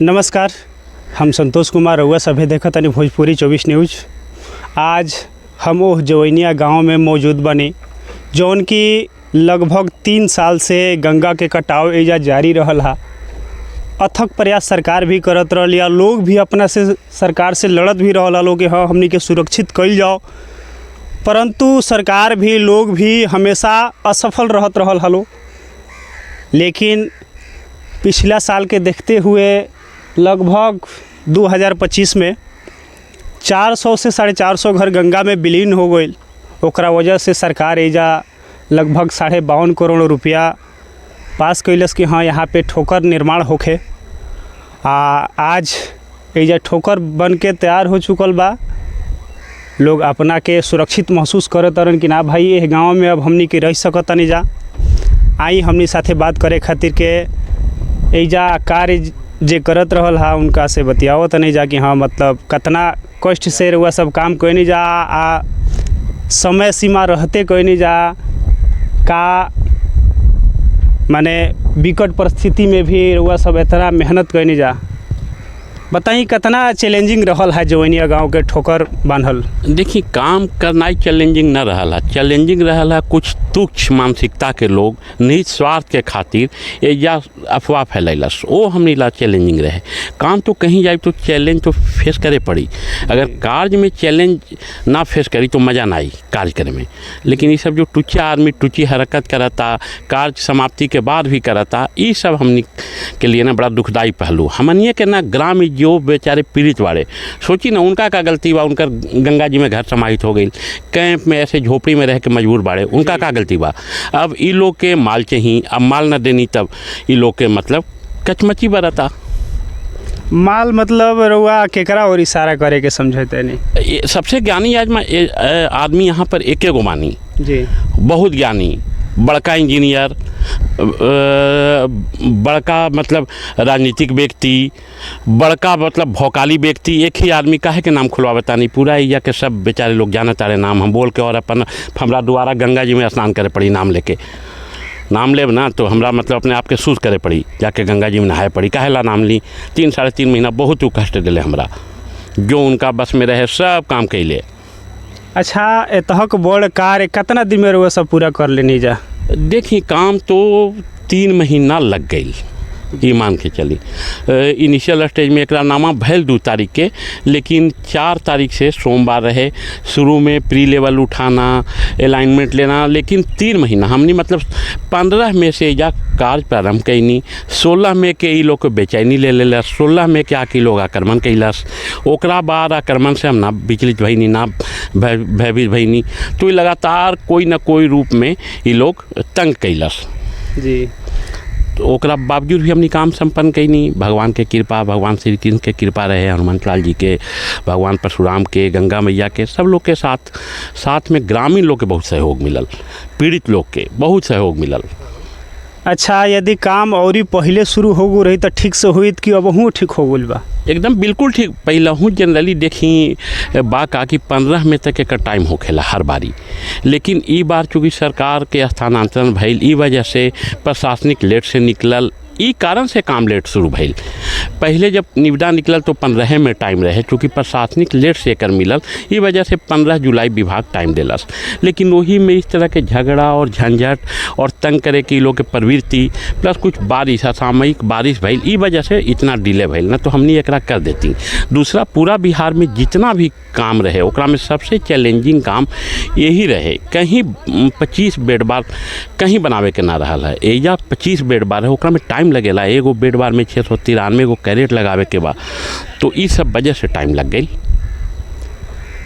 नमस्कार, हम संतोष कुमार रउआ सभे देखतानी भोजपुरी 24 न्यूज। आज हम ओह जवैनिया गांव में मौजूद बनी जौन की लगभग 3 साल से गंगा के कटाव एजा जारी रहल हा। अथक प्रयास सरकार भी करत रहली है, लोग भी अपना से सरकार से लड़त भी रहल लोग कि हाँ हमनी के सुरक्षित कइल जाओ, परंतु सरकार भी लोग भी हमेशा असफल रहत रहल हलो। लेकिन पिछला साल के देखते हुए लगभग 2025 में 400 से 450 घर गंगा में विलीन हो गई। ओकरा वजह से सरकार एजा लगभग 52.5 करोड़ रुपया पास कैलस कि हाँ यहाँ पे ठोकर निर्माण होखे। आज एजा ठोकर बन के तैयार हो चुकल बा। लोग अपना के सुरक्षित महसूस करत रन कि ना भाई ये गाँव में अब हमनी के रह सकतनी जा। आई हमनी साथे बात करे खातिर के एजा कार्य जे करत रहल हा उनका से बतियावत नहीं जा कि हाँ मतलब कितना कष्ट से रउआ सब काम कोई नहीं जा, आ समय सीमा रहते कोई नहीं जा का माने विकट परिस्थिति में भी रउआ सब इतना मेहनत कोई नहीं जा। बताई कितना चैलेंजिंग रहल है जवैनिया गांव के ठोकर बांधल। देखिए, काम करना चैलेंजिंग न रहल है, चैलेंजिंग रहल है कुछ तुच्छ मानसिकता के लोग निहित स्वार्थ के खातिर या अफवाह फैलैलस, वो हमने ला चैलेंजिंग रहे। काम तो कहीं जाए तो चैलेंज तो फेस करे पड़ी। अगर कार्य में चैलेंज ना फेस करी तो मज़ा ना आई कार्य करे में। लेकिन ये सब जो टुच्चा आदमी टुच्ची हरकत करता, कार्य समाप्ति के बाद भी करता, ये सब हमने के लिए ना बड़ा दुखदायी पहलू। हमनिए के ना ग्राम जो बेचारे पीड़ित वाले सोची ना उनका का गलती बा, उनका गंगा जी में घर समाहित हो गई, कैंप में ऐसे झोपड़ी में रह के मजबूर बाड़े, उनका का गलती बा। अब ई लोग के माल चाहिए, अब माल न देनी तब ई लोग के मतलब कचमची बरता। माल मतलब रउआ केकरा और इशारा करे के समझते नहीं। सबसे ज्ञानी आदमी यहाँ पर एके गो मानी जी, बहुत ज्ञानी, बड़का इंजीनियर, बड़का मतलब राजनीतिक व्यक्ति, बड़का मतलब भौकाली व्यक्ति, एक ही आदमी काहे के नाम खुलवाता नहीं। पूरा एरिया के सब बेचारे लोग जाने तारे नाम हम बोल के, और अपन हमरा दोबारा गंगा जी में स्नान करे पड़ी नाम लेके। नाम लेब ना तो हमरा मतलब अपने आप के सूझ करे पड़ी, जाके गंगा जी में नहाए पड़ी। काहेला नाम ली 3-3.5 महीना बहुत कष्ट दिले हमरा, जो उनका बस में रहे सब काम कैले। अच्छा, एतहक बड़ कार्य कितना दिन में रउआ सब पूरा कर लेनी जा? देखिए, काम तो 3 महीना लग गई, ये मान के चली। इनिशियल स्टेज में एकरा नामा भैल 2 तारीख के, लेकिन 4 तारीख से सोमवार रहे। शुरू में प्री लेवल उठाना, अलाइनमेंट लेना, लेकिन 3 महीना हमने मतलब 15 में से या कार्य प्रारंभ कैनी। 16 में के ई लोग को बेचैनी ले लेला, 16 में के आके लोग आक्रमण कैलस। ओकरा बाद आक्रमण से हम ना विचलित भईनी, ना भयभीत भईनी, तो लगातार कोई ना कोई रूप में ये लोग तंग कैलस जी। तो ओकरा बावजूद भी हमने काम संपन्न कैनी। भगवान के कृपा, भगवान श्री कृष्ण के कृपा रहे, हनुमंत लाल जी के, भगवान परशुराम के, गंगा मैया के, सब लोग के साथ में ग्रामीण लोग के बहुत सहयोग मिलल, पीड़ित लोग के बहुत सहयोग मिलल। अच्छा, यदि काम और पहले शुरू हो गई रही तो ठीक से हुई कि अब ठीक हो गई बा? एकदम बिल्कुल ठीक। पहले हूँ जनरली देखी बाका कि 15 में तक एक टाइम होखेला हर बारी, लेकिन ई बार चूँकि सरकार के स्थानांतरण भइल, ई वजह से प्रशासनिक लेट से निकलल, ई कारण से काम लेट शुरू भइल। पहले जब निविदा निकलल तो 15 में टाइम रहे, चूँकि प्रशासनिक लेट से एकर मिलल, ई वजह से 15 जुलाई विभाग टाइम दिलस। लेकिन वही में इस तरह के झगड़ा और झंझट और तंग करे की लोग के प्रवृत्ति, प्लस कुछ बारिश, असामयिक बारिश भइल, ई वजह से इतना डिले भइल, ना तो हमने एकरा कर देती। दूसरा, पूरा बिहार में जितना भी काम रहे ओकरा में सबसे चैलेंजिंग काम यही रहे। कहीं 25 बेड बार कहीं बनावे के ना रहल है, एजा 25 बेड बार है, ओकरा में टाइम लगेला। एगो बेड बार में 693 गो कैरेट लगावे के बाद, तो इस सब वजह से टाइम लग गई।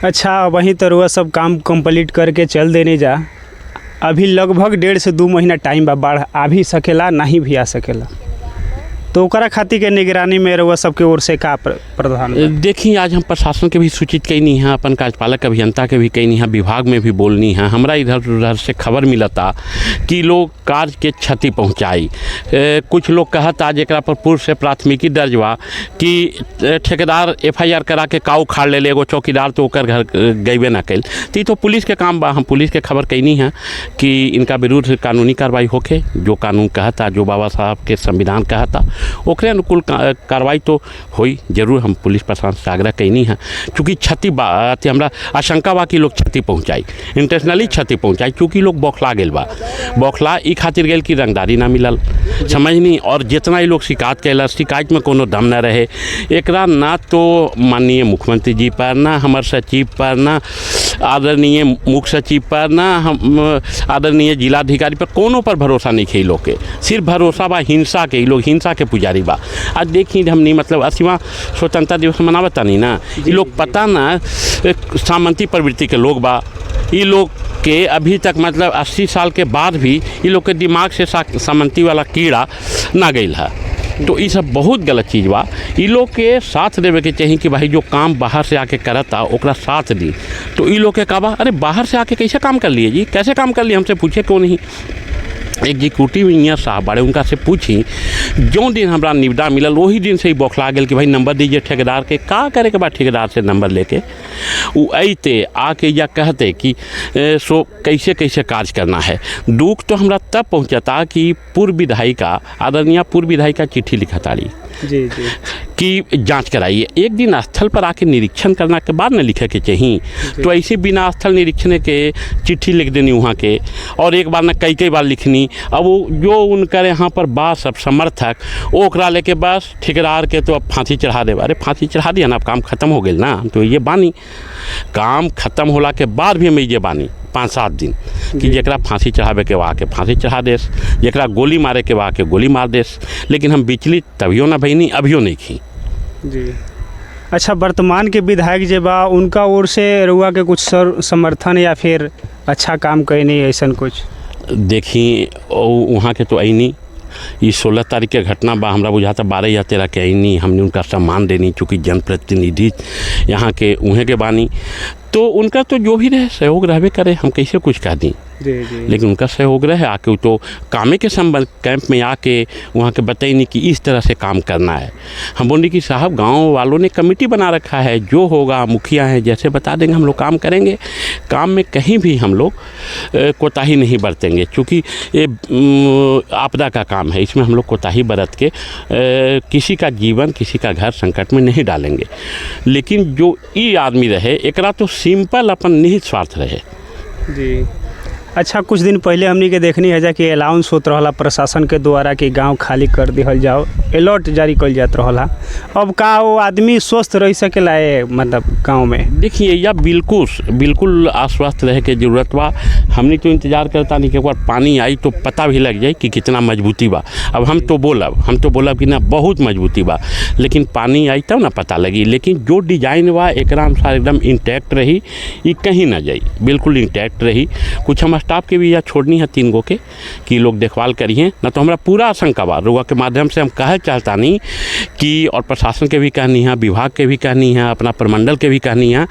अच्छा, वहीं तो रुआ सब काम कंप्लीट करके चल देने जा। अभी लगभग 1.5 से 2 महीना टाइम बा, बाढ़ आ भी सकेला, नहीं भी आ सकेला, तो ओकरा खातिर के निगरानी में रउआ सबके ओर से का प्रावधान? देखिए, आज हम प्रशासन के भी सूचित कैनी है, अपन कार्यपालक अभियंता के भी कैनी है, विभाग में भी बोलनी है। हमरा इधर उधर से खबर मिलता कि लोग कार्य के क्षति पहुँचाई। कुछ लोग कहता जेकरा पर पूर्व से प्राथमिकी दर्ज बा कि ठेकेदार FIR करा के काऊ खाड़ ले एगो चौकीदार, तो ओकर घर गईबे ना कैल। तो पुलिस के काम बा, हम पुलिस के खबर कैनी है कि इनका विरुद्ध कानूनी कार्रवाई होके, जो कानून कहता, जो बाबा साहब के संविधान कहता ओकरे अनुकूल कार्रवाई तो होई जरूर। हम पुलिस प्रशासन से आग्रह कैनी है, चूँकि क्षति बात हमरा आशंका बा कि लोग क्षति पहुँचाई, इंटेंशनली क्षति पहुँचाई, चूँकि लोग बौखला गेल बा। बौखला ई खातिर गेल कि रंगदारी ना मिलल, समझनी, और जितना ही लोग शिकायत कैला, शिकायत में कोनो दम न रहे। एकरा ना तो माननीय मुख्यमंत्री जी पर, ना हमार सचिव पर, ना आदरणीय मुख्य सचिव पर, ना हम आदरणीय जिलाधिकारी पर, कोनो पर भरोसा नहीं खे लोग के। सिर्फ भरोसा बा हिंसा के, लोग हिंसा के पुजारी बा। आज देखी हमनी मतलब 80वां स्वतंत्रता दिवस मनावता नहीं ना, ये लोग पता ना सामंती प्रवृत्ति के लोग बा। ये लोग के अभी तक मतलब 80 साल के बाद भी ये लोग के दिमाग से सामंती वाला कीड़ा ना गई है। तो ये सब बहुत गलत चीज़ बा। ये लोग के साथ देवे के चाहिए कि भाई जो काम बाहर से आके करता ओकरा साथ दी। तो ये लोग के कहा बा अरे बाहर से आके कैसे काम कर लिए जी, कैसे काम कर लिए, हमसे पूछे क्यों नहीं। एग्जीक्यूटिव इंजीनियर साहब बड़े उनका से पूछी, जो दिन हमारा निविदा मिलल वही दिन से ही बौखला गेल कि भाई नंबर दीजिए ठेकेदार के। का करे के बाद ठेकेदार से नंबर लेके वो अते आके या कहते कि सो कैसे कैसे कार्य करना है। दुख तो हमरा तब पहुँचता कि पूर्व विधायिका आदरणीय पूर्व विधायिका चिट्ठी लिखा ताड़ी जी जी कि जांच कराइए। एक दिन स्थल पर आके निरीक्षण करना के बाद न लिखे के चाहिए। तो ऐसे बिना स्थल निरीक्षण के चिट्ठी लिख देनी वहाँ के, और एक बार न कई बार लिखनी। अब वो जो उनकर यहाँ पर बा सब समर्थक ओकरा लेके बस ठेकेदार के तो अब फांसी चढ़ा दे। अरे फांसी चढ़ा दिया ना, अब काम खत्म हो गया ना। तो ये बानी काम खत्म होला के बाद भी हम ये बानी 5-7 दिन कि जरा फांसी चढ़ावे के वहाँ के फांसी चढ़ा देस, जरा गोली मारे के वहाँ के गोली मार देस। लेकिन हम विचलित तभियो ना भईनी, अभियो नहीं खी जी। अच्छा, वर्तमान के विधायक जे बा उनका ओर से रउआ के कुछ समर्थन या फिर अच्छा काम कहीं नहीं ऐसा कुछ? देखी वहाँ के तो आई नहीं। ये 16 तारीख के घटना बा, हमरा बुझाता 12 या 13 के आई नहीं। हमने उनका सम्मान देनी, चूँकि जनप्रतिनिधि यहाँ के उहें के बानी, तो उनका तो जो भी रहे सहयोग रहबे करे, हम कैसे कुछ कह दी। जी जी। लेकिन उनका सहयोग रहे आके तो कामे के संबंध कैंप में आके वहाँ के बताई नहीं कि इस तरह से काम करना है। हम बोले कि साहब गांव वालों ने कमेटी बना रखा है, जो होगा मुखिया हैं जैसे बता देंगे हम लोग काम करेंगे। काम में कहीं भी हम लोग कोताही नहीं बरतेंगे, क्योंकि ये आपदा का काम है, इसमें हम लोग कोताही बरत के किसी का जीवन किसी का घर संकट में नहीं डालेंगे। लेकिन जो ये आदमी रहे एकरा तो सिंपल अपन निहित स्वार्थ रहे जी। अच्छा, कुछ दिन पहले हमनी के देखनी है जा कि अलाउंस होत रहला प्रशासन के द्वारा कि गांव खाली कर दिहल जाओ, अलर्ट जारी कल जात रहला। अब का वो आदमी स्वस्थ रह सकेला है मतलब गांव में? देखिए या बिल्कुल आश्वस्त रहे के जरूरत बा। हमने तो इंतजार करता नहीं कि एक बार पानी आई तो पता भी लग जाए कि कितना मजबूती बा। अब हम तो बोलब कि ना बहुत मजबूती बा, लेकिन पानी आई तब ना पता लगी। लेकिन जो डिजाइन बा एक अनुसार एकदम इंटैक्ट रही, ये कहीं ना जाई, बिल्कुल इंटैक्ट रही। कुछ हम स्टाफ के भी यहाँ छोड़नी है 3 गो के कि लोग देखभाल करिए ना। तो हमारा पूरा आशंका बा रुआ के माध्यम से हम कह चाहता नहीं कि, और प्रशासन के भी कहनी है, विभाग के भी कहनी है, अपना प्रमंडल के भी कहनी है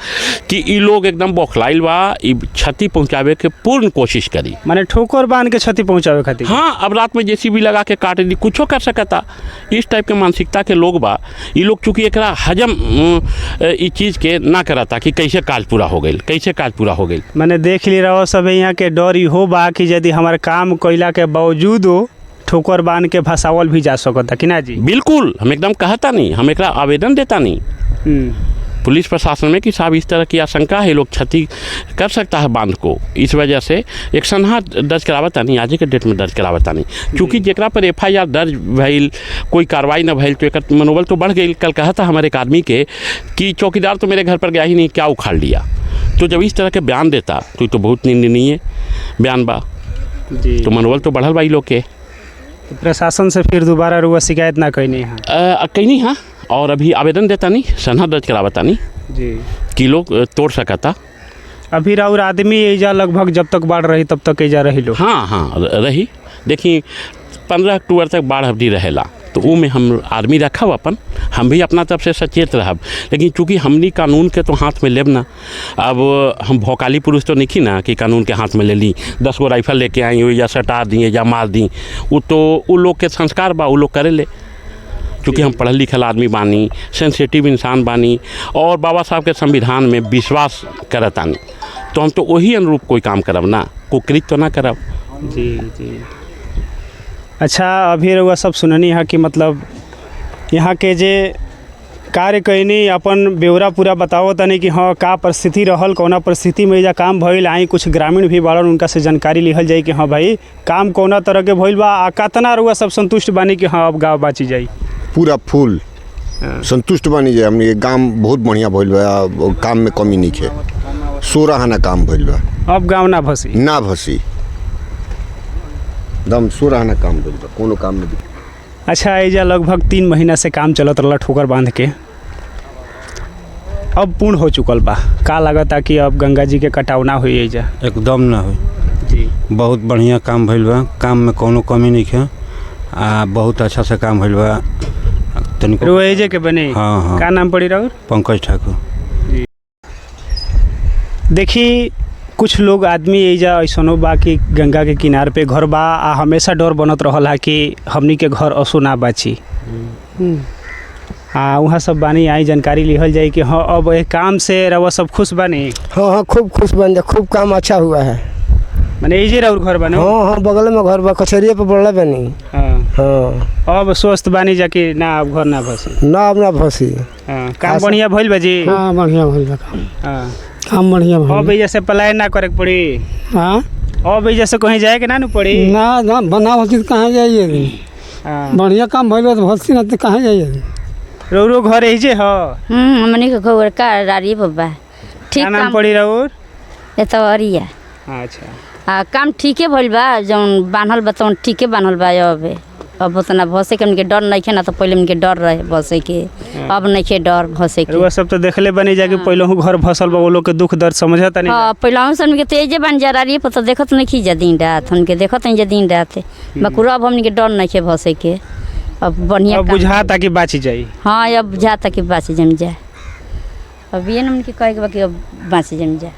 कि ये लोग एकदम बौखलाइल बा, क्षति पहुँचावे के पूर्ण कोशिश करी। माने ठोकर बांध के क्षति पहुँचावे खातिर? हाँ, अब रात में जेसीबी लगा के काट दी, कुछो कर सकता। इस टाइप के मानसिकता के लोग बा। ये लोग चूँकि एक हजम इस चीज़ के ना करता कि कैसे काज पूरा हो गई। मैंने देख ली रहो सब यहाँ के डर हो बा कि यदि हमारे काम कैला के बावजूद ठोकर बांध के भसावल भी जा सकता कि ना जी? बिल्कुल, हम एकदम कहता नहीं, हम एक आवेदन देता नहीं पुलिस प्रशासन में कि साहब इस तरह की आशंका है, लोग क्षति कर सकता है बांध को। इस वजह से एक सनहा दर्ज करावता नहीं, आज के डेट में दर्ज करावता नहीं। क्योंकि जरा पर FIR दर्ज भइल, कोई कार्रवाई न भइल तो एक मनोबल तो बढ़ गई। कल कहा था हमारे एक आदमी के कि चौकीदार तो मेरे घर पर गया ही नहीं, क्या उखाड़ लिया। तो जब इस तरह के बयान देता तो बहुत निंदनीय बयान बा जी। तो मनोबल तो बढ़ल बा लोग के। तो प्रशासन से फिर दोबारा रुआ शिकायत ना कहनी है? कहनी हाँ, और अभी आवेदन देता नहीं, सनहा दर्ज करावता नहीं जी कि लोग तोड़ सकता। अभी और आदमी एजा लगभग जब तक बाढ़ रही तब तक एजा रही लोग? हाँ रही। देखिए 15 अक्टूबर तक बाढ़ अवधि रहेला, तो वो में हम आदमी रखब अपन, हम भी अपना तरफ से सचेत रहब। लेकिन चूँकि हमनी कानून के तो हाथ में लेब ना। अब हम भौकाली पुरुष तो नहीं ना कि कानून के हाथ में ले ली, 10 गो राइफल लेके आई हो या सटा दी या मार दी। वो तो वो लोग के संस्कार बा, वो लोग करे ले। चूँकि हम पढ़ल लिखल आदमी बानी, सेंसिटिव इंसान बानी, और बाबा साहब के संविधान में विश्वास करतानी, तो हम तो वही अनुरूप कोई काम करब ना, कुकृत तो ना करब जी जी। अच्छा, अभी रउआ सब सुननी है कि मतलब यहाँ के जे कार्य कैनी अपन ब्यौरा पूरा बताओ तनी कि हाँ का परिस्थिति रहल, कौना परिस्थिति में एजा काम भइल। आई कुछ ग्रामीण भी बाड़न, उनका से जानकारी लिहल जाई कि हाँ भाई काम कौना तरह के भइल बा आ कतना रुआ सब संतुष्ट बानी कि हाँ अब गाँव बाची जाई। पूरा फुल संतुष्ट बनी जाए। हमने काम बहुत बढ़िया भइल बा, काम में कमी नहीं है। 16 आना काम भइल बा, अब गाँव ना भसी ना भसी दम 16 आना काम भइल बा, कोनो काम में। अच्छा एजा लगभग 3 महीना से काम चलत रहला ठोकर बांध के, अब पूर्ण हो चुकल बा। का लागता कि अब गंगा जी के कटाव ना हुई एजा? एकदम ना हुई जी, बहुत बढ़िया काम भइल बा, काम में कोनो कमी नहीं है। बहुत अच्छा से काम भइल बा। तनिको रोएजे के बने। हाँ हाँ। का नाम पड़ी राउर? पंकज ठाकुर। देखी कुछ लोग आदमी एजा ऐसनो बा कि गंगा के किनार पे घर बा आ हमेशा डर बनत रहल है कि हमनी के घर असो ना बाची। वहाँ सब बानी, आई जानकारी लिहल जाए कि हाँ अब एक काम से रवा सब खुश बानी। हाँ हाँ खूब खुश बन जा, खूब काम अच्छा हुआ है। मैंने एजे राउर घर बने? हाँ हाँ बगल में घर बा, कचहरिया पे बढ़ला बनी। हाँ हाँ अब स्वस्थ बानी जाके ना अब घर ना भसी। ना अब ना फंसी। हाँ काम बढ़िया भइल बाजी। हाँ बढ़िया भइल बा काम। हाँ काम बढ़िया भइल। अब एजा से पलायन ना करे के पड़ी। हाँ अब एजा से कहीं जाए के ना पड़ी। ना ना बना होती तो कहाँ जाइए? हाँ बढ़िया काम भइल बा तो भसी ना तो कहाँ जाइए? रौरो घर एजे ह? हमनी के घर का रारी बाबा ठीक का नाम काम पड़ी राउर? एतवरिया। अच्छा काम ठीके भइल बा, जौन बान्हल बा तौन ठीके बान्हल बा। अब उतना भसे के उनके डर नहीं खे ना, तो पहले उनके डर रहे भसे के, अब नहीं खे डर भसे के। रउआ सब तो देखले बनी जाके पहले घर भसल बा, वो लोग के दुख दर्द समझत नहीं। हाँ पहले से उनके तेजे बन जा रही पर तो देखत नहीं खी जा दिन रात, उनके देखत नहीं जा दिन रात बकुरा। अब हमने के डर नहीं खे भसे के, अब बढ़िया अब बुझाता कि बाची जाई। हाँ अब बुझाता कि बाँच जम जाए। अब ये न उनके कहे के बा कि अब बाँच जम जाए।